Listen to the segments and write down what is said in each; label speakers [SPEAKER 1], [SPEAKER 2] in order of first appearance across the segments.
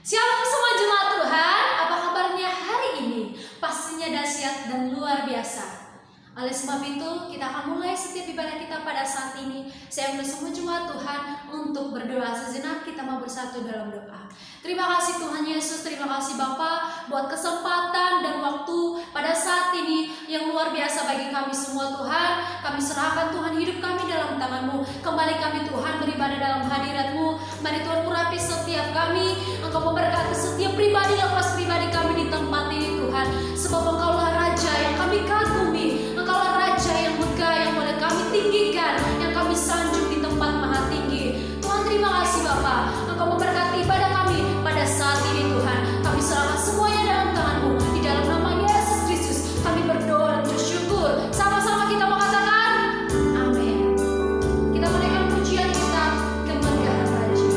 [SPEAKER 1] Shalom semua jemaat Tuhan, apa kabarnya hari ini? Pastinya dahsyat dan luar biasa. Oleh sebab itu, kita akan mulai setiap ibadah kita pada saat ini. Saya undang semua jemaat Tuhan untuk berdoa. Sejenak kita mau bersatu dalam doa. Terima kasih Tuhan Yesus, terima kasih Bapa buat kesempatan dan waktu pada saat ini yang luar biasa bagi kami semua Tuhan. Kami serahkan Tuhan hidup kami dalam tangan-Mu. Kembali kami Tuhan beribadah dalam hadirat-Mu. Mari Tuhan urapi setiap kami. Engkau memberkati setiap pribadi lepas pribadi kami di tempat ini Tuhan. Sebab Engkaulah Raja yang kami kagumi. Engkaulah Raja yang megah yang boleh kami tinggikan, yang kami sanjung di tempat maha tinggi. Tuhan terima kasih Bapa. Engkau memberkati ibadah kami pada saat ini Tuhan. Kami serahkan semuanya dalam tangan-Mu. Di dalam nama Yesus Kristus kami berdoa dan bersyukur. Sama-sama kita mengatakan amin. Kita menaikkan pujian kita kepada Raja.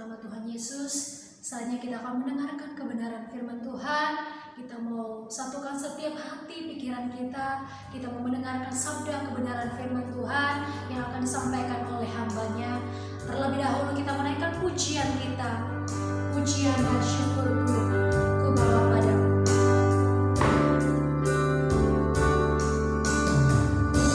[SPEAKER 1] nama Tuhan Yesus, saatnya kita akan mendengarkan kebenaran firman Tuhan. Kita mau satukan setiap hati pikiran kita. Kita mau mendengarkan sabda kebenaran firman Tuhan yang akan disampaikan oleh hamba-Nya. Terlebih dahulu kita menaikkan pujian kita. Pujian dan syukurku ku bawa padamu.
[SPEAKER 2] Ku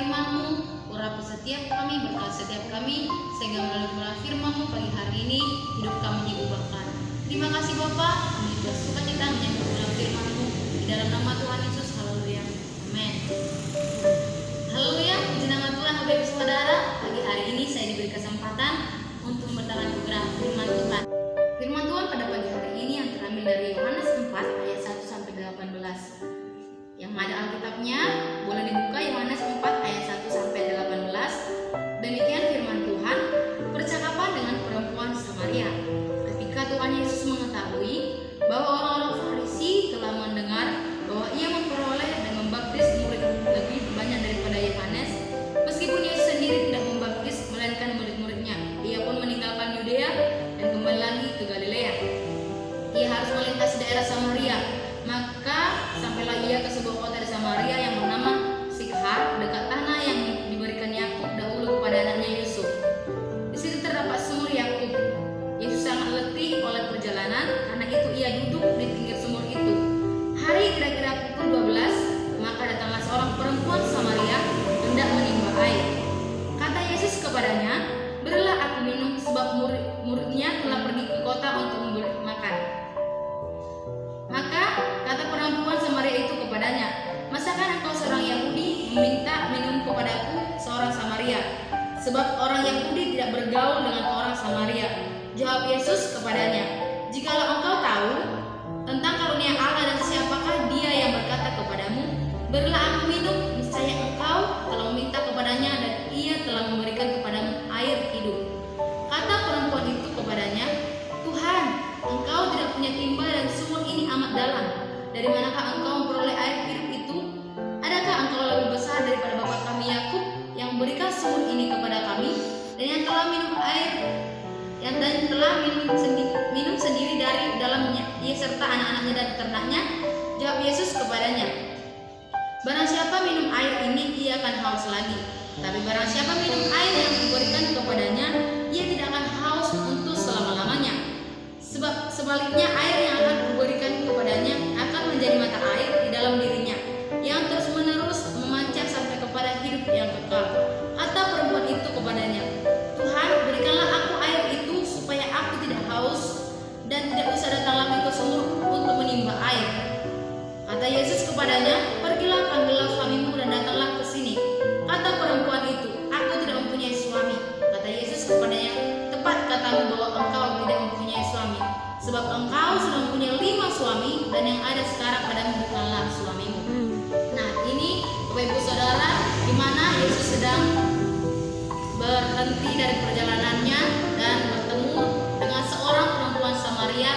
[SPEAKER 2] firman-Mu, urapi setiap kami, berkati setiap kami, sehingga melalui pembelajaran firman-Mu pagi hari ini hidup kami diubahkan. Terima kasih Bapa, kami bersuka cita menyambut pembelajaran firman-Mu di dalam nama Tuhan Yesus. Haleluya. Amin. Haleluya, puji nama Tuhan. Bapak Ibu Saudara, pagi hari ini saya diberi kesempatan untuk bertanya kepada firman Tuhan. Firman Tuhan pada pagi hari ini yang terambil dari Yohanes 4 ayat 1 sampai 18. Yang ada Alkitabnya, boleh dibuka Yohanes 4 ayat 1 sampai 18. Demikian firman Tuhan, percakapan dengan perempuan Samaria. Ketika Tuhan Yesus mengetahui bahwa orang-orang Farisi telah mendengar bahwa ia memperoleh dan membaptis murid lebih banyak daripada Yohanes, meskipun Yesus sendiri tidak membaptis melainkan murid-muridnya, ia pun meninggalkan Yudea dan kembali lagi ke Galilea. Ia harus melintasi daerah Samaria. Maka sampailah ia ke sebuah kota di Samaria yang bernama Sikhar, dekat tanah yang diberikan Yakub dahulu kepada anaknya Yusuf. Di situ terdapat sumur Yakub. Yesus sangat letih oleh perjalanan, karena itu ia duduk di pinggir sumur itu. Hari kira-kira pukul 12, maka datanglah seorang perempuan Samaria hendak menimba air. Kata Yesus kepadanya, "Berilah aku minum, sebab murid-muridnya telah pergi ke kota untuk membeli makan." Maka kata perempuan Samaria itu kepadanya, "Masakan engkau seorang Yahudi meminta minum kepadaku seorang Samaria? Sebab orang Yahudi tidak bergaul dengan orang Samaria." Jawab Yesus kepadanya, "Jikalau engkau tahu tentang karunia Allah dan siapakah dia yang berkata kepadamu, 'Berilah aku minum,' niscaya engkau telah meminta kepadanya dan ia telah memberikan kepadamu air hidup." Kata perempuan itu kepadanya, "Tuhan, engkau tidak punya timba dan sumur ini amat dalam. Dari manakah engkau memperoleh air hidup itu? Adakah engkau lebih besar daripada bapa kami Yakub yang memberikan sumur ini kepada kami dan yang telah minum sendiri dari dalamnya, ia serta anak-anaknya dan ternaknya?" Jawab Yesus kepadanya, "Barang siapa minum air ini, ia akan haus lagi. Tapi barang siapa minum air yang diberikan kepadanya, ia tidak akan haus untuk selama-lamanya. Sebab sebaliknya air yang akan diberikan kepadanya akan menjadi mata air di dalam dirinya, yang terus-menerus memancar sampai kepada hidup yang kekal." Kata perempuan itu kepadanya, "Tuhan, berikanlah aku air itu supaya aku tidak haus dan tidak usah datang lagi ke sumur untuk menimba air." Kata Yesus kepadanya, "Pergilah, panggillah suamimu dan datanglah ke sini." Kata perempuan itu, "Aku tidak mempunyai suami." Kata Yesus kepadanya, "Tepat katamu bahwa engkau tidak mempunyai suami. Sebab engkau sudah mempunyai 5 suami dan yang ada sekarang padamu bukanlah suamimu." Nah, ini Bapak Ibu Saudara, di mana Yesus sedang berhenti dari perjalanannya dan bertemu dengan seorang perempuan Samaria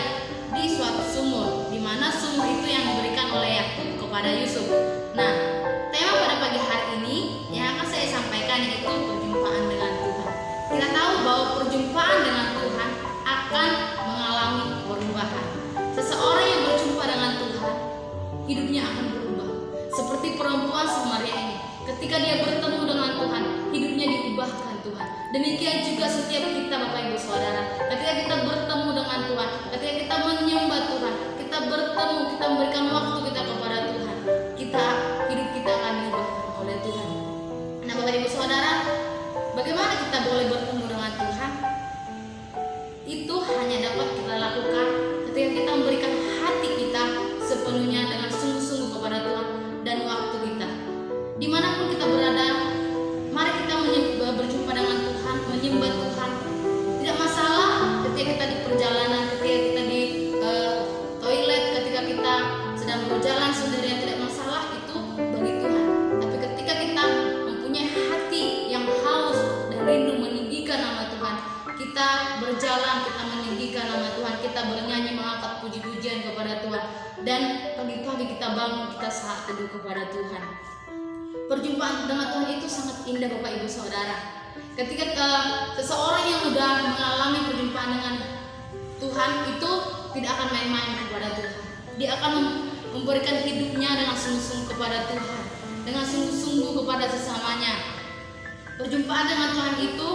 [SPEAKER 2] di suatu sumur, di mana sumur itu yang diberikan oleh Yakub kepada Yusuf. Nah, tema pada pagi hari ini yang akan saya sampaikan yaitu perjumpaan dengan Tuhan. Kita tahu bahwa perjumpaan dengan Tuhan akan mengalami perubahan. Seseorang yang berjumpa dengan Tuhan, hidupnya akan berubah. Seperti perempuan Samaria ini, ketika dia bertemu dengan Tuhan, hidupnya diubahkan Tuhan. Demikian juga setiap kita Bapak Ibu Saudara, ketika kita bertemu dengan Tuhan, ketika kita menyembah Tuhan, kita bertemu, kita memberikan waktu kita kepada Tuhan, hidup kita akan diubahkan oleh Tuhan. Nah Bapak Ibu Saudara, bagaimana kita boleh bertemu dengan Tuhan? Itu hanya dapat kita lakukan ketika kita memberikan hati kita sepenuhnya dengan sungguh-sungguh kepada Tuhan dan waktu kita. Dimanapun kita berada, mari kita berjumpa dengan Tuhan, menyembah Tuhan. Tidak masalah ketika kita di perjalanan, ketika kita di toilet, ketika kita sedang berjalan sendirian, tidak masalah itu bagi Tuhan. Tapi ketika kita mempunyai hati yang haus dan rindu meninggikan nama Tuhan, kita berjalan, kita meninggikan nama Tuhan, kita bernyanyi, mengangkat puji-pujian kepada Tuhan, dan pagi-pagi kita bangun, kita saat teduh kepada Tuhan. Perjumpaan dengan Tuhan itu sangat indah Bapak Ibu Saudara. Ketika seseorang yang sudah mengalami perjumpaan dengan Tuhan itu tidak akan main-main kepada Tuhan. Dia akan memberikan hidupnya dengan sungguh-sungguh kepada Tuhan, dengan sungguh-sungguh kepada sesamanya. Perjumpaan dengan Tuhan itu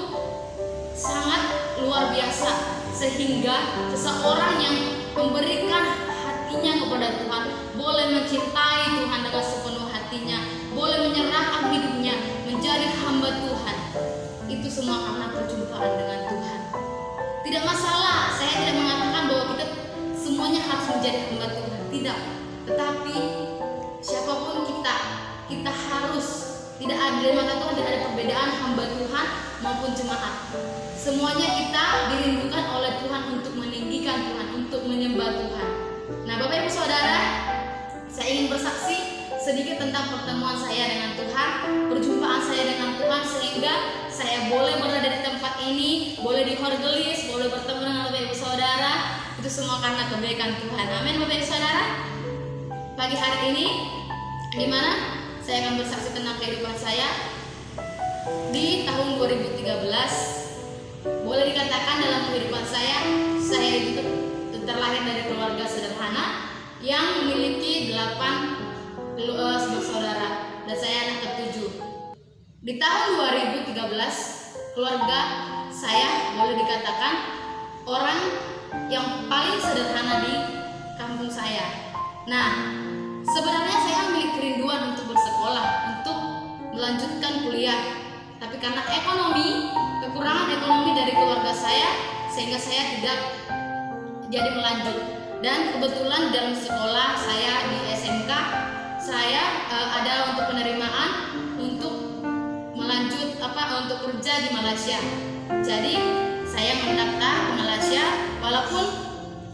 [SPEAKER 2] sangat luar biasa, sehingga seseorang yang memberikan hatinya kepada Tuhan boleh mencintai Tuhan dengan sepenuh hatinya, boleh menyerahkan hidupnya menjadi hamba Tuhan. Itu semua karena perjumpaan dengan Tuhan. Tidak masalah, saya tidak mengatakan bahwa kita semuanya harus menjadi hamba Tuhan, tidak. Tetapi siapapun kita harus, tidak ada di mata Tuhan, tidak ada perbedaan hamba Tuhan maupun jemaat. Semuanya kita dirindukan oleh Tuhan untuk meninggikan Tuhan, untuk menyembah Tuhan. Nah, Bapak Ibu Saudara, saya ingin bersaksi sedikit tentang pertemuan saya dengan Tuhan, perjumpaan saya dengan Tuhan, sehingga saya boleh berada di tempat ini, boleh di Horgelis, boleh bertemu dengan Bapak Ibu Saudara. Itu semua karena kebaikan Tuhan. Amin, Bapak Ibu Saudara. Pagi hari ini, di mana saya akan bersaksi tentang kehidupan saya di tahun 2013. Boleh dikatakan dalam kehidupan saya itu terlahir dari keluarga sederhana yang memiliki 8 bersaudara dan saya anak ke-7. Di tahun 2013, keluarga saya boleh dikatakan orang yang paling sederhana di kampung saya. Nah, sebenarnya saya memiliki kerinduan untuk bersekolah, untuk melanjutkan kuliah. Tapi karena kekurangan ekonomi dari keluarga saya, sehingga saya tidak jadi melanjut. Dan kebetulan dalam sekolah saya di SMK, saya ada untuk penerimaan untuk melanjut untuk kerja di Malaysia. Jadi saya mendaftar ke Malaysia walaupun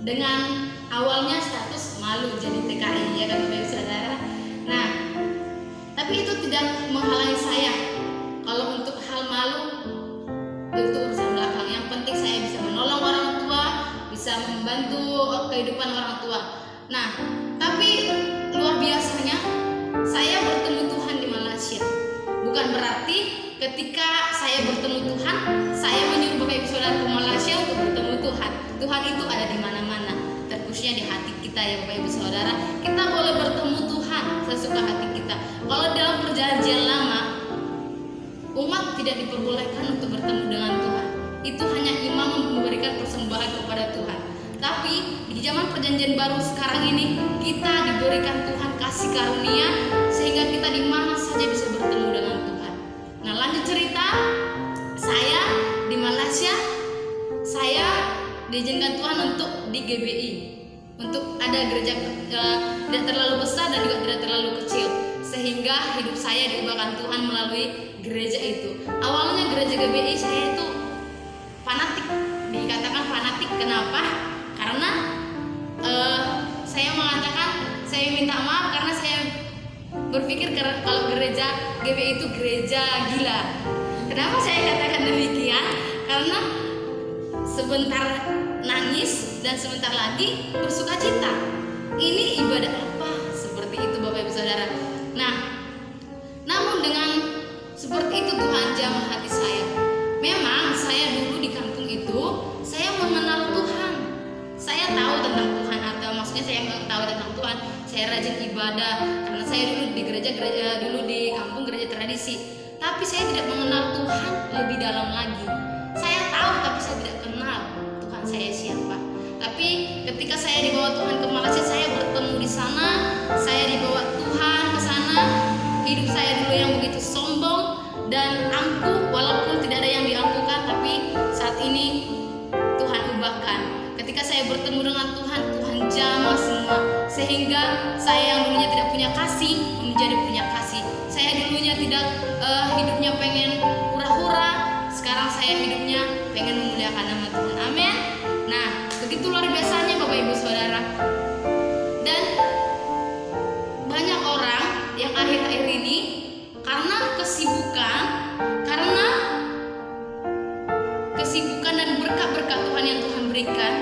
[SPEAKER 2] dengan awalnya status malu jadi TKI, ya kan Bapak Ibu Saudara. Nah, tapi itu tidak menghalangi saya. Kalau untuk hal malu itu urusan belakang. Yang penting saya bisa menolong orang tua, bisa membantu kehidupan orang tua. Nah, tapi luar biasanya saya bertemu Tuhan di Malaysia. Bukan berarti ketika saya bertemu Tuhan, saya menyuruh Bapak Ibu Saudara ke Malaysia untuk bertemu Tuhan. Tuhan itu ada di mana-mana, terkhususnya di hati kita, ya Bapak Ibu Saudara. Kita boleh bertemu Tuhan sesuka hati kita. Kalau dalam perjanjian lama, umat tidak diperbolehkan untuk bertemu dengan Tuhan. Itu hanya imam memberikan persembahan kepada Tuhan. Tapi di zaman perjanjian baru sekarang ini, kita diberikan Tuhan kasih karunia sehingga kita di mana saja bisa bertemu dengan Tuhan. Nah, lanjut cerita, saya di Malaysia, saya diizinkan Tuhan untuk di GBI, untuk ada gereja tidak terlalu besar dan juga tidak terlalu kecil, sehingga hidup saya diubahkan Tuhan melalui gereja itu. Awalnya gereja GBI saya itu fanatik, dikatakan fanatik. Kenapa? Karena saya mengatakan, saya minta maaf karena saya berpikir kalau gereja GBI itu gereja gila. Kenapa saya katakan demikian? Karena sebentar nangis dan sebentar lagi bersuka cita. Ini ibadah apa? Seperti itu Bapak Ibu Saudara. Nah, namun dengan seperti itu Tuhan jamah hati saya. Memang saya dulu di kampung itu saya mengenal Tuhan. Saya tahu tentang Tuhan, atau maksudnya saya tahu tentang Tuhan. Saya rajin ibadah karena saya dulu di gereja dulu di kampung gereja tradisi. Tapi saya tidak mengenal Tuhan lebih dalam lagi. Saya tahu tapi saya tidak kenal Tuhan saya siapa. Tapi ketika saya dibawa Tuhan ke Malaysia, saya bertemu di sana. Saya dibawa Tuhan ke sana. Hidup saya dulu yang begitu sombong dan angkuh, walaupun tidak ada yang diangkuhkan, tapi saat ini Tuhan ubahkan. Ketika saya bertemu dengan Tuhan, Tuhan jamah semua, sehingga saya yang dulunya tidak punya kasih menjadi punya kasih. Saya dulunya tidak hidupnya pengen hura-hura, sekarang saya hidupnya pengen memuliakan nama Tuhan. Amin. Nah, begitu luar biasanya Bapak Ibu Saudara. Dan banyak orang yang akhir-akhir ini karena kesibukan dan berkat-berkat Tuhan yang Tuhan berikan,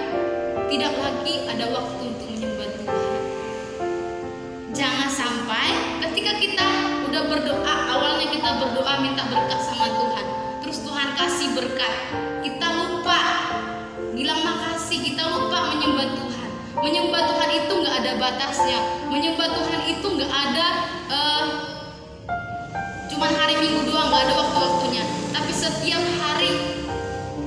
[SPEAKER 2] tidak lagi ada waktu untuk menyembah Tuhan. Jangan sampai ketika kita udah berdoa, awalnya kita berdoa minta berkat sama Tuhan, terus Tuhan kasih berkat, kita lupa bilang makasih, kita lupa menyembah Tuhan. Menyembah Tuhan itu nggak ada batasnya. Menyembah Tuhan itu nggak ada cuman hari Minggu doang, nggak ada waktu-waktunya. Tapi setiap hari,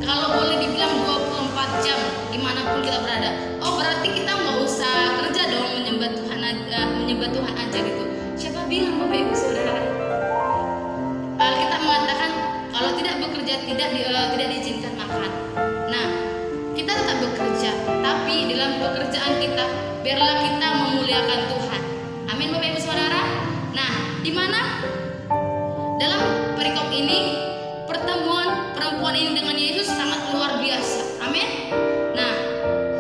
[SPEAKER 2] kalau boleh dibilang 24 jam dimanapun kita berada. Oh, berarti kita nggak usah kerja dong, menyembah Tuhan aja gitu. Siapa bilang Bapak Ibu Saudara? Alkitab pekerjaan kita, biarlah kita memuliakan Tuhan. Amin Bapak Ibu Saudara. Nah, di mana dalam perikop ini pertemuan perempuan ini dengan Yesus sangat luar biasa. Amin. Nah,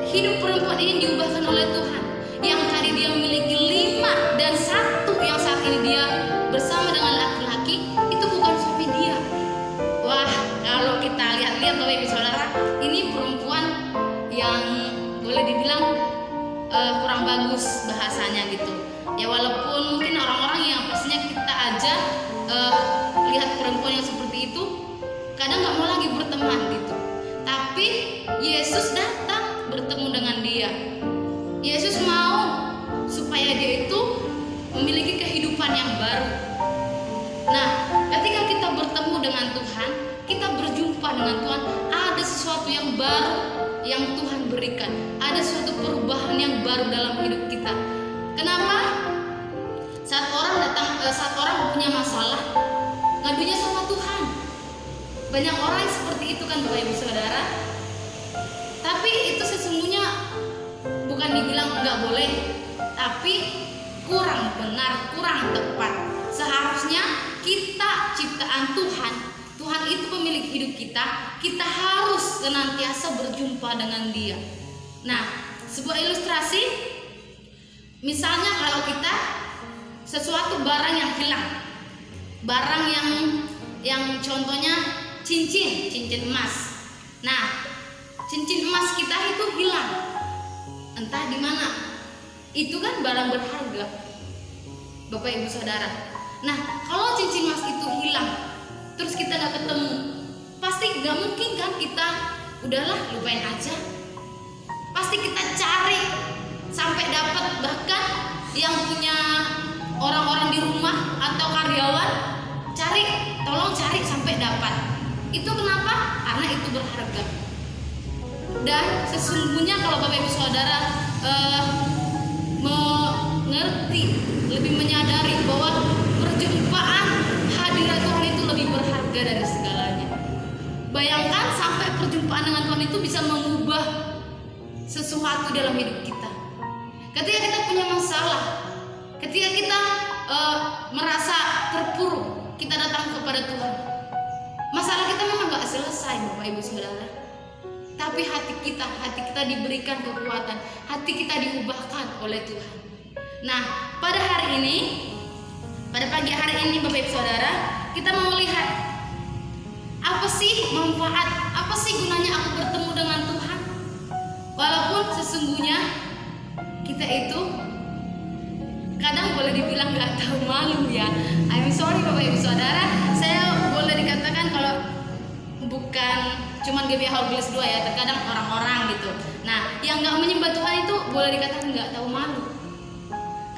[SPEAKER 2] hidup perempuan ini diubahkan oleh Tuhan. Yang tadi dia memiliki 5 dan 1 yang saat ini dia bersama dengan laki-laki, itu bukan suami dia. Wah, kalau kita lihat-lihat Bapak Ibu Saudara, ini perempuan yang boleh dibilang kurang bagus bahasanya gitu. Ya walaupun mungkin orang-orang yang pastinya kita aja lihat perempuan yang seperti itu kadang nggak mau lagi berteman gitu. Tapi Yesus datang bertemu dengan dia. Yesus mau supaya dia itu memiliki kehidupan yang baru. Nah, ketika kita bertemu dengan Tuhan, kita berjumpa dengan Tuhan, ada sesuatu yang baru yang Tuhan berikan. Ada suatu perubahan yang baru dalam hidup kita. Kenapa? Saat orang punya masalah, ngadunya sama Tuhan. Banyak orang yang seperti itu kan Bapak Ibu Saudara. Tapi itu sesungguhnya bukan dibilang nggak boleh, tapi kurang benar, kurang tepat. Seharusnya kita ciptaan Tuhan, Tuhan itu pemilik hidup kita, kita harus senantiasa berjumpa dengan Dia. Nah, sebuah ilustrasi, misalnya kalau kita sesuatu barang yang hilang, barang yang contohnya cincin emas. Nah, cincin emas kita itu hilang, entah di mana. Itu kan barang berharga, Bapak Ibu Saudara. Nah, kalau cincin emas itu hilang, terus kita nggak ketemu, pasti nggak mungkin kan kita udahlah lupain aja. Pasti kita cari sampai dapat, bahkan yang punya orang-orang di rumah atau karyawan tolong cari sampai dapat. Itu kenapa? Karena itu berharga. Dan sesungguhnya kalau Bapak Ibu Saudara mengerti, lebih menyadari bahwa perjumpaan hadirat Tuhan itu lebih berharga dari segalanya. Bayangkan sampai perjumpaan dengan Tuhan itu bisa mengubah sesuatu dalam hidup kita. Ketika kita punya masalah, ketika kita merasa terpuruk, kita datang kepada Tuhan. Masalah kita memang gak selesai Bapak Ibu Saudara, tapi hati kita diberikan kekuatan, hati kita diubahkan oleh Tuhan. Nah, pada pagi hari ini Bapak Ibu Saudara, kita mau lihat apa sih manfaat, apa sih gunanya aku bertemu dengan Tuhan. Walaupun sesungguhnya kita itu kadang boleh dibilang gak tahu malu ya. I'm sorry Bapak Ibu Saudara, saya boleh dikatakan kalau bukan cuman GBH Oblis 2 ya, terkadang orang-orang gitu. Nah, yang gak menyembah Tuhan itu boleh dikatakan gak tahu malu.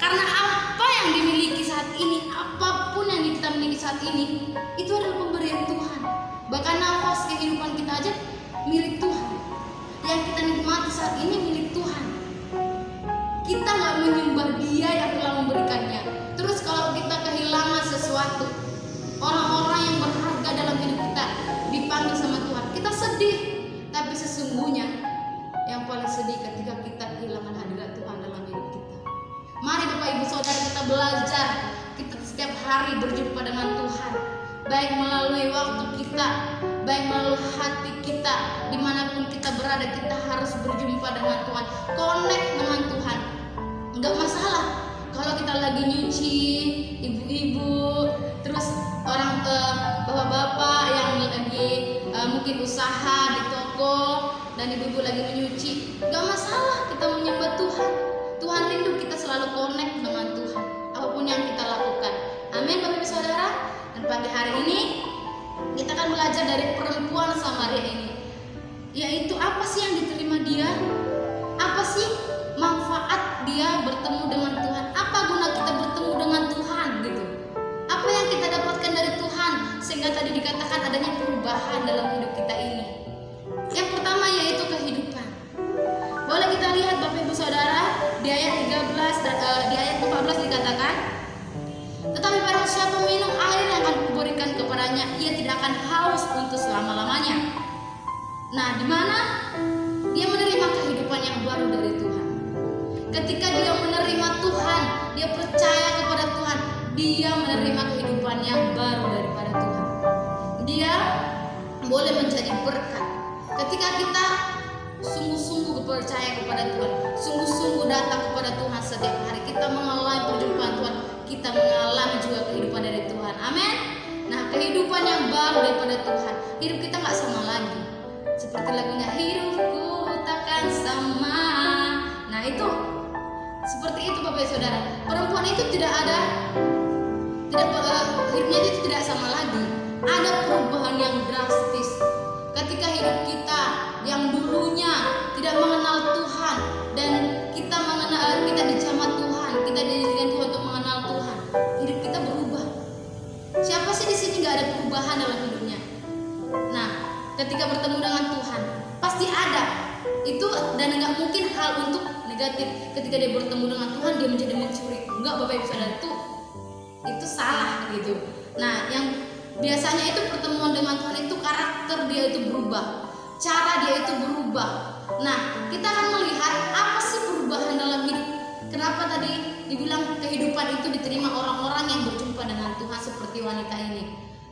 [SPEAKER 2] Karena apa yang dimiliki saat ini, apapun yang kita miliki saat ini, itu adalah pemberian Tuhan. Bahkan nafas kehidupan kita aja milik Tuhan. Yang kita nikmati saat ini milik Tuhan. Kita gak menyembah Dia yang telah memberikannya. Terus kalau kita kehilangan sesuatu, orang-orang yang berharga dalam hidup kita dipanggil sama Tuhan, kita sedih. Tapi sesungguhnya yang paling sedih ketika kita kehilangan hadirat Tuhan dalam hidup kita. Mari Bapak Ibu Saudara, kita belajar, kita setiap hari berjumpa dengan Tuhan, baik melalui waktu kita, baik melalui hati kita. Dimanapun kita berada, kita harus berjumpa dengan Tuhan, connect dengan Tuhan. Enggak masalah kalau kita lagi nyuci, ibu-ibu, terus orang bapak-bapak yang lagi mungkin usaha di toko dan ibu-ibu lagi menyuci, enggak masalah kita menyembah Tuhan. Tuhan rindu kita selalu connect dengan Tuhan, apapun yang kita lakukan. Amin Bapak Ibu Saudara. Dan pagi hari ini kita akan belajar dari perempuan Samaria ini, yaitu apa sih yang diterima dia, apa sih manfaat dia bertemu dengan Tuhan, apa guna kita bertemu dengan Tuhan gitu, apa yang kita dapatkan dari Tuhan sehingga tadi dikatakan adanya perubahan dalam hidup kita ini. Yang pertama yaitu kehidupan. Boleh kita lihat Bapak Ibu Saudara di ayat 13 dan di ayat 14 dikatakan, tetapi barang siapa minum air yang akan kuberikan kepadanya, ia tidak akan haus untuk selama-lamanya. Nah, di mana dia menerima kehidupan yang baru dari Tuhan. ketika dia menerima Tuhan, dia percaya kepada Tuhan, dia menerima kehidupan yang baru daripada Tuhan. Dia boleh menjadi berkat. Ketika kita sungguh-sungguh percaya kepada Tuhan, sungguh-sungguh datang kepada Tuhan setiap hari, kita mengalami perjumpaan Tuhan, kita mengalami juga kehidupan dari Tuhan. Amin. Nah, kehidupan yang baru daripada Tuhan, hidup kita gak sama lagi. Seperti lagunya, hidupku takkan sama. Nah, itu seperti itu Bapak Saudara. Perempuan itu hidupnya itu tidak sama lagi. Ada perubahan yang drastis. Ketika hidup kita yang dulunya tidak mengenal Tuhan dan kita dijamah Tuhan, kita dijadikan Tuhan untuk mengenal Tuhan, hidup kita berubah. Siapa sih di sini nggak ada perubahan dalam hidupnya? Nah, ketika bertemu dengan Tuhan pasti ada itu, dan nggak mungkin hal untuk negatif. Ketika dia bertemu dengan Tuhan dia menjadi mencuri, enggak Bapak Ibu Saudara, itu salah gitu. Nah, yang biasanya itu pertemuan dengan Tuhan itu karakter dia itu berubah, cara dia itu berubah. Nah, kita akan melihat apa sih perubahan dalam hidup. Kenapa tadi dibilang kehidupan itu diterima orang-orang yang berjumpa dengan Tuhan seperti wanita ini.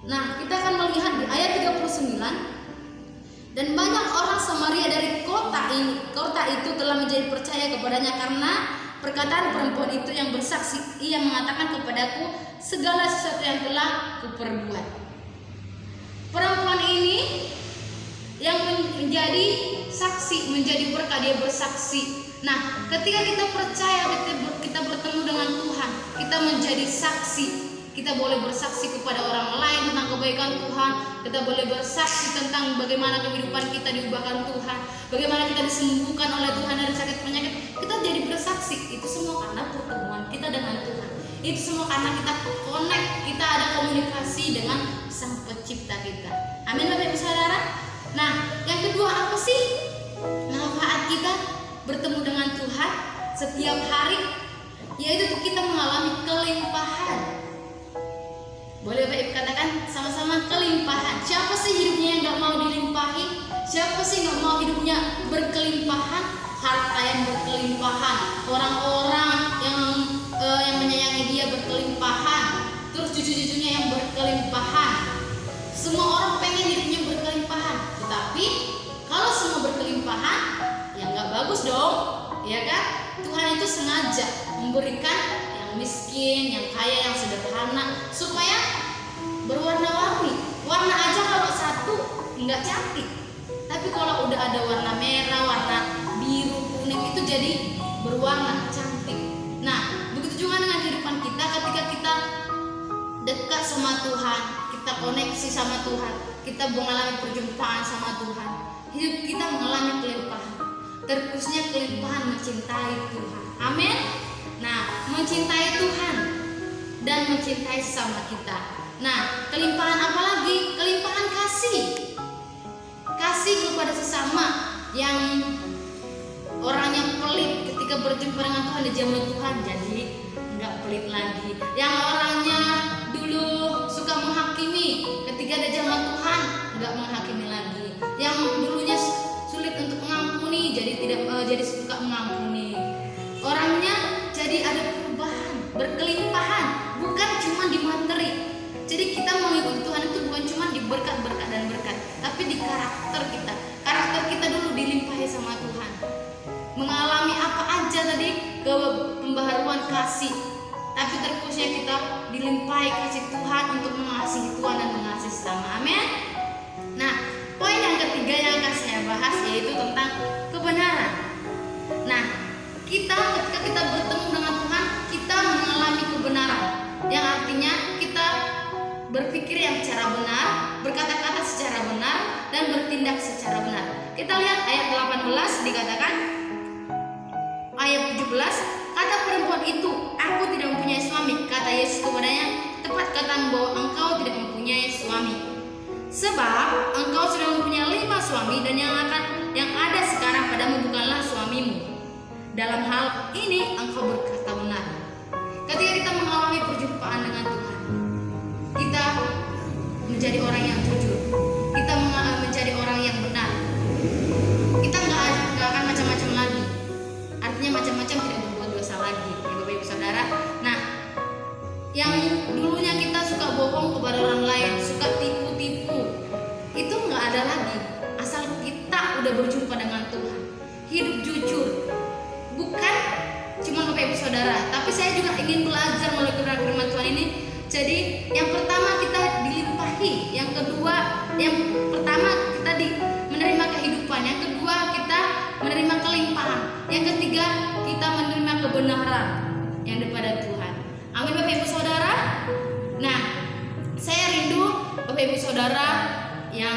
[SPEAKER 2] Nah, kita akan melihat di ayat 39. Dan banyak orang Samaria dari kota itu telah menjadi percaya kepadanya karena perkataan perempuan itu yang bersaksi. Ia mengatakan kepadaku segala sesuatu yang telah kuperbuat. Perempuan ini yang menjadi saksi, menjadi berkat, dia bersaksi. Nah, ketika kita percaya, kita bertemu dengan Tuhan, kita menjadi saksi. Kita boleh bersaksi kepada orang lain tentang kebaikan Tuhan. Kita boleh bersaksi tentang bagaimana kehidupan kita diubahkan Tuhan, bagaimana kita disembuhkan oleh Tuhan dari sakit penyakit. Kita jadi bersaksi. Itu semua karena pertemuan kita dengan Tuhan. Itu semua karena kita connect, kita ada komunikasi dengan Sang Pencipta kita. Amin Bapak Ibu Saudara. Nah, yang kedua apa sih manfaat kita bertemu dengan Tuhan setiap hari? Yaitu kita mengalami kelimpahan. Boleh Bapak Ibu katakan sama-sama kelimpahan. Siapa sih hidupnya yang gak mau dilimpahi? Siapa sih gak mau hidupnya berkelimpahan? Harta yang berkelimpahan, orang-orang yang menyayangi dia berkelimpahan, terus cucu-cucunya yang berkelimpahan. Semua orang pengen hidupnya berkelimpahan. Tetapi kalau semua berkelimpahan, ya gak bagus dong, ya kan? Tuhan itu sengaja memberikan miskin, yang kaya, yang sederhana supaya berwarna-warni. Warna aja kalau satu nggak cantik, tapi kalau udah ada warna merah, warna biru, kuning itu jadi berwarna cantik. Nah, begitu juga dengan kehidupan kita. Ketika kita dekat sama Tuhan, kita koneksi sama Tuhan, kita mengalami perjumpaan sama Tuhan, hidup kita mengalami kelimpahan, terkhususnya kelimpahan mencintai Tuhan. Amin. Nah, mencintai Tuhan dan mencintai sesama kita. Nah, kelimpahan apa lagi? Kelimpahan kasih. Kasih kepada sesama. Yang orang yang pelit ketika berjumpa dengan Tuhan, dijamah Tuhan jadi nggak pelit lagi. Yang orangnya dulu suka menghakimi, ketika dijamah Tuhan nggak menghakimi lagi. Yang dulunya sulit untuk mengampuni jadi suka mengampuni. Orangnya jadi ada perubahan, berkelimpahan, bukan cuma di materi. Jadi kita mengikuti Tuhan itu bukan cuma di berkat-berkat dan berkat, tapi di karakter kita. Karakter kita dulu dilimpahi sama Tuhan. Mengalami apa aja tadi ke pembaharuan kasih, tapi terkhususnya kita dilimpahi kasih Tuhan untuk mengasihi Tuhan dan mengasihi sesama. Amin. Nah, poin yang ketiga yang akan saya bahas yaitu tentang kebenaran. Nah, ketika kita bertemu dengan Tuhan, kita mengalami kebenaran, yang artinya kita berpikir yang secara benar, berkata-kata secara benar, dan bertindak secara benar. Kita lihat ayat 18 dikatakan, ayat 17, kata perempuan itu, aku tidak mempunyai suami. Kata Yesus kepadanya, tepat katamu bahwa engkau tidak mempunyai suami, sebab engkau sudah mempunyai 5 suami, dan yang ada sekarang padamu bukanlah suamimu. Dalam hal ini engkau berkata benar. Ketika kita mengalami perjumpaan dengan Tuhan, kita menjadi orang yang jujur, kita menjadi orang yang benar. Kita nggak akan macam-macam lagi. Artinya macam-macam tidak berbuat yang dulunya kita suka bohong kepada orang lain, suka tipu-tipu, itu nggak ada lagi. Asal kita udah berjumpa dengan Tuhan, hidup jujur, bukan cuma Bapak Ibu Saudara, tapi saya juga ingin belajar melalui kebenaran firman Tuhan ini. Jadi yang pertama kita dilimpahi, yang pertama kita menerima kehidupan, yang kedua kita menerima kelimpahan, yang ketiga kita menerima kebenaran yang daripada Tuhan. Amin Bapak Ibu Saudara. Nah, saya rindu Bapak Ibu Saudara yang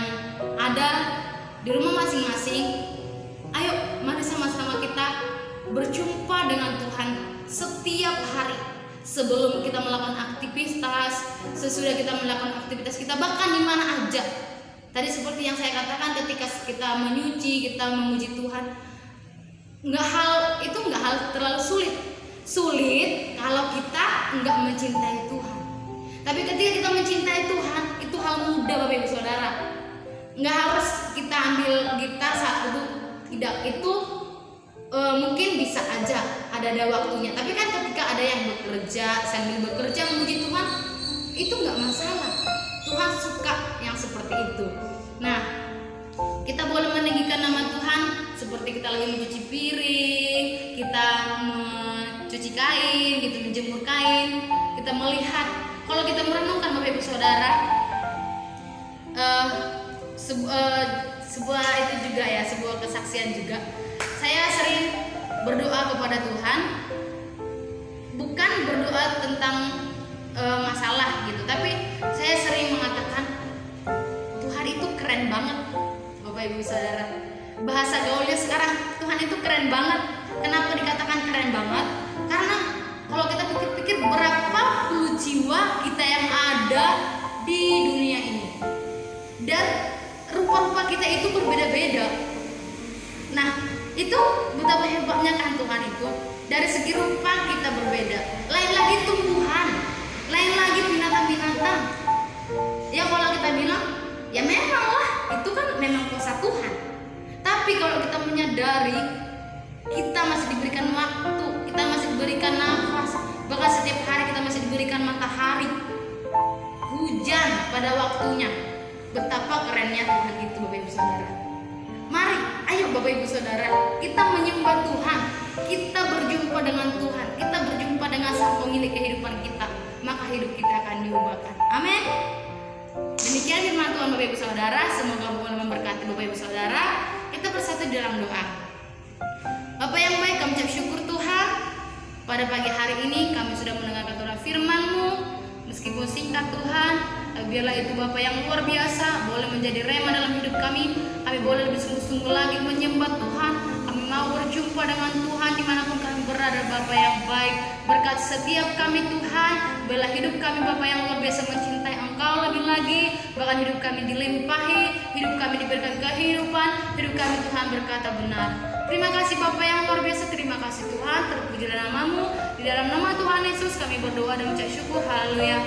[SPEAKER 2] ada di rumah masing-masing, ayo mari sama-sama kita berjumpa dengan Tuhan setiap hari. Sebelum kita melakukan aktivitas, sesudah kita melakukan aktivitas kita, bahkan di mana aja. Tadi seperti yang saya katakan, ketika kita menyuci, kita memuji Tuhan, nggak hal terlalu sulit kalau kita nggak mencintai Tuhan. Tapi ketika kita mencintai Tuhan, itu hal mudah Bapak Ibu Saudara. Nggak harus kita ambil gitar saat itu, tidak, itu mungkin bisa aja ada waktunya. Tapi kan ketika ada yang bekerja, sambil bekerja memuji Tuhan, itu nggak masalah. Tuhan suka yang seperti itu. Nah, kita boleh meninggikan nama Tuhan seperti kita lagi mencuci piring, kita mencuci kain, gitu, menjemur kain, kita melihat. Kalau kita merenungkan Bapak Ibu Saudara, sebuah itu juga ya, sebuah kesaksian juga. Saya sering berdoa kepada Tuhan, bukan berdoa tentang masalah gitu, tapi saya sering mengatakan Tuhan itu keren banget Bapak Ibu Saudara. Bahasa gaulnya sekarang, Tuhan itu keren banget. Kenapa dikatakan keren banget? Karena kalau kita pikir-pikir, berapa puluh jiwa kita yang ada di dunia ini, dan rupa-rupa kita itu berbeda-beda. Nah, itu betapa hebatnya kan Tuhan itu. Dari segi rupa kita berbeda, lain lagi tumbuhan, lain lagi binatang-binatang. Ya kalau kita bilang, ya memang lah, itu kan memang kuasa Tuhan. Tapi kalau kita menyadari, kita masih diberikan waktu, kita masih diberikan nafas, bahkan setiap hari kita masih diberikan matahari, hujan pada waktunya. Betapa kerennya Tuhan itu Bapak Ibu Saudara. Mari, ayo Bapak Ibu Saudara, kita menyembah Tuhan, kita berjumpa dengan Tuhan, kita berjumpa dengan Sang Pemilik kehidupan kita, maka hidup kita akan diubahkan. Amin. Demikian firman Tuhan Bapak Ibu Saudara. Semoga boleh memberkati Bapak Ibu Saudara. Kita bersatu dalam doa. Bapak yang baik, kami ucap syukur Tuhan, pada pagi hari ini kami sudah mendengarkan Tuhan firman-Mu. Meskipun singkat Tuhan, biarlah itu Bapa yang luar biasa boleh menjadi rema dalam hidup kami. Kami boleh lebih sungguh-sungguh lagi menyembah Tuhan. Kami mau berjumpa dengan Tuhan dimanapun kami berada. Bapa yang baik, berkat setiap kami Tuhan. Bela hidup kami Bapa yang luar biasa mencintai Engkau lebih lagi. Bahkan hidup kami dilimpahi, hidup kami diberikan kehidupan, hidup kami Tuhan berkata benar. Terima kasih Bapa yang luar biasa, terima kasih Tuhan. Terpujilah nama-Mu. Di dalam nama Tuhan Yesus kami berdoa dan mengucap syukur. Haleluya.